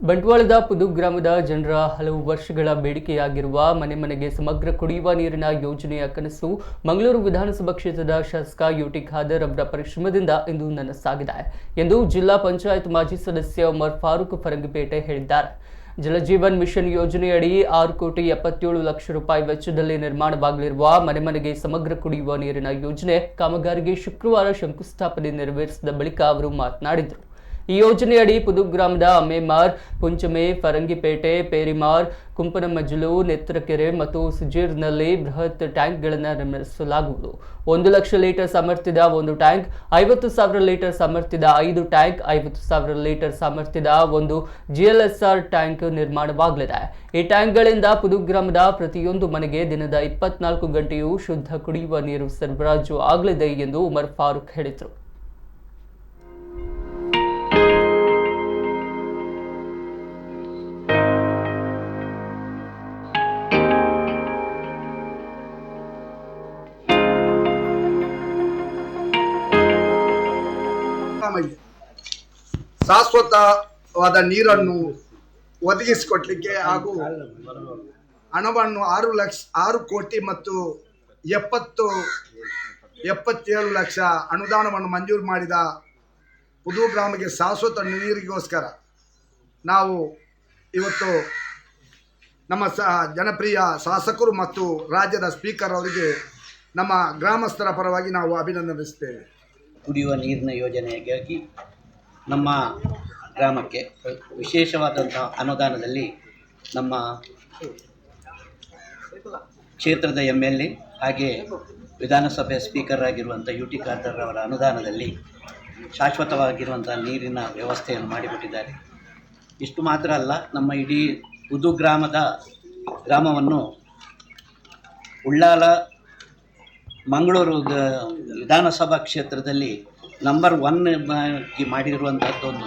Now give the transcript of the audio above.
ಬಂಟ್ವಾಳದ ಪುದು ಗ್ರಾಮದ ಜನರ ಹಲವು ವರ್ಷಗಳ ಬೇಡಿಕೆಯಾಗಿರುವ ಮನೆ ಮನೆಗೆ ಸಮಗ್ರ ಕುಡಿಯುವ ನೀರಿನ ಯೋಜನೆಯ ಕನಸು ಮಂಗಳೂರು ವಿಧಾನಸಭಾ ಕ್ಷೇತ್ರದ ಶಾಸಕ ಯುಟಿ ಖಾದರ್ ಅವರ ಪರಿಶ್ರಮದಿಂದ ಇಂದು ನನಸಾಗಿದೆ ಎಂದು ಜಿಲ್ಲಾ ಪಂಚಾಯತ್ ಮಾಜಿ ಸದಸ್ಯ ಉಮರ್ ಫಾರೂಕ್ ಫರಂಗಿಪೇಟೆ ಹೇಳಿದ್ದಾರೆ. ಜಲಜೀವನ್ ಮಿಷನ್ ಯೋಜನೆಯಡಿ 6,77,00,000 ರೂಪಾಯಿ ವೆಚ್ಚದಲ್ಲಿ ನಿರ್ಮಾಣವಾಗಲಿರುವ ಮನೆ ಮನೆಗೆ ಸಮಗ್ರ ಕುಡಿಯುವ ನೀರಿನ ಯೋಜನೆ ಕಾಮಗಾರಿಗೆ ಶುಕ್ರವಾರ ಶಂಕುಸ್ಥಾಪನೆ ನೆರವೇರಿಸಿದ ಬಳಿಕ ಅವರು ಮಾತನಾಡಿದರು. ಈ ಯೋಜನೆಯಡಿ ಪುದು ಗ್ರಾಮದ ಅಮ್ಮೆಮಾರ್, ಪುಂಚಮೆ, ಫರಂಗಿಪೇಟೆ, ಪೇರಿಮಾರ್, ಕುಂಪನಮಜ್ಜಲು, ನೆತ್ರಕೆರೆ ಮತ್ತು ಸುಜೀರ್ನಲ್ಲಿ ಬೃಹತ್ ಟ್ಯಾಂಕ್ಗಳನ್ನು ನಿರ್ಮಿಸಲಾಗುವುದು. 1 ಲಕ್ಷ ಲೀಟರ್ ಸಾಮರ್ಥ್ಯದ ಒಂದು ಟ್ಯಾಂಕ್, 50,000 ಲೀಟರ್ ಸಾಮರ್ಥ್ಯದ 5 ಟ್ಯಾಂಕ್, 50,000 ಲೀಟರ್ ಸಾಮರ್ಥ್ಯದ ಒಂದು GLSR ಟ್ಯಾಂಕ್ ನಿರ್ಮಾಣವಾಗಲಿದೆ. ಈ ಟ್ಯಾಂಕ್ಗಳಿಂದ ಪುದು ಗ್ರಾಮದ ಪ್ರತಿಯೊಂದು ಮನೆಗೆ ದಿನದ 24 ಗಂಟೆಯೂ ಶುದ್ಧ ಕುಡಿಯುವ ನೀರು ಸರಬರಾಜು ಆಗಲಿದೆ ಎಂದು ಉಮರ್ ಫಾರೂಕ್ ಹೇಳಿದರು. ಶಾಶ್ವತವಾದ ನೀರನ್ನು ಒದಗಿಸಿಕೊಡ್ಲಿಕ್ಕೆ ಹಾಗೂ ಹಣವನ್ನು 6 ಕೋಟಿ ಮತ್ತು 77 ಲಕ್ಷ ಅನುದಾನವನ್ನು ಮಂಜೂರು ಮಾಡಿದ ಪುದು ಗ್ರಾಮಕ್ಕೆ ಶಾಶ್ವತ ನೀರಿಗೋಸ್ಕರ ನಾವು ಇವತ್ತು ನಮ್ಮ ಜನಪ್ರಿಯ ಶಾಸಕರು ಮತ್ತು ರಾಜ್ಯದ ಸ್ಪೀಕರ್ ಅವರಿಗೆ ನಮ್ಮ ಗ್ರಾಮಸ್ಥರ ಪರವಾಗಿ ನಾವು ಅಭಿನಂದಿಸುತ್ತೇವೆ. ಕುಡಿಯುವ ನೀರಿನ ಯೋಜನೆಗಾಗಿ ನಮ್ಮ ಗ್ರಾಮಕ್ಕೆ ವಿಶೇಷವಾದಂತಹ ಅನುದಾನದಲ್ಲಿ ನಮ್ಮ ಕ್ಷೇತ್ರದ MLA ಹಾಗೆ ವಿಧಾನಸಭೆ ಸ್ಪೀಕರ್ ಆಗಿರುವಂಥ ಯುಟಿ ಖಾದರ್ ಅವರ ಅನುದಾನದಲ್ಲಿ ಶಾಶ್ವತವಾಗಿರುವಂಥ ನೀರಿನ ವ್ಯವಸ್ಥೆಯನ್ನು ಮಾಡಿಕೊಟ್ಟಿದ್ದಾರೆ. ಇಷ್ಟು ಮಾತ್ರ ಅಲ್ಲ, ನಮ್ಮ ಇಡೀ ಪುದು ಗ್ರಾಮವನ್ನು ಉಳ್ಳಾಲ ಮಂಗಳೂರು ವಿಧಾನಸಭಾ ಕ್ಷೇತ್ರದಲ್ಲಿ ನಂಬರ್ 1 ಮಾಡಿರುವಂಥದ್ದು ಒಂದು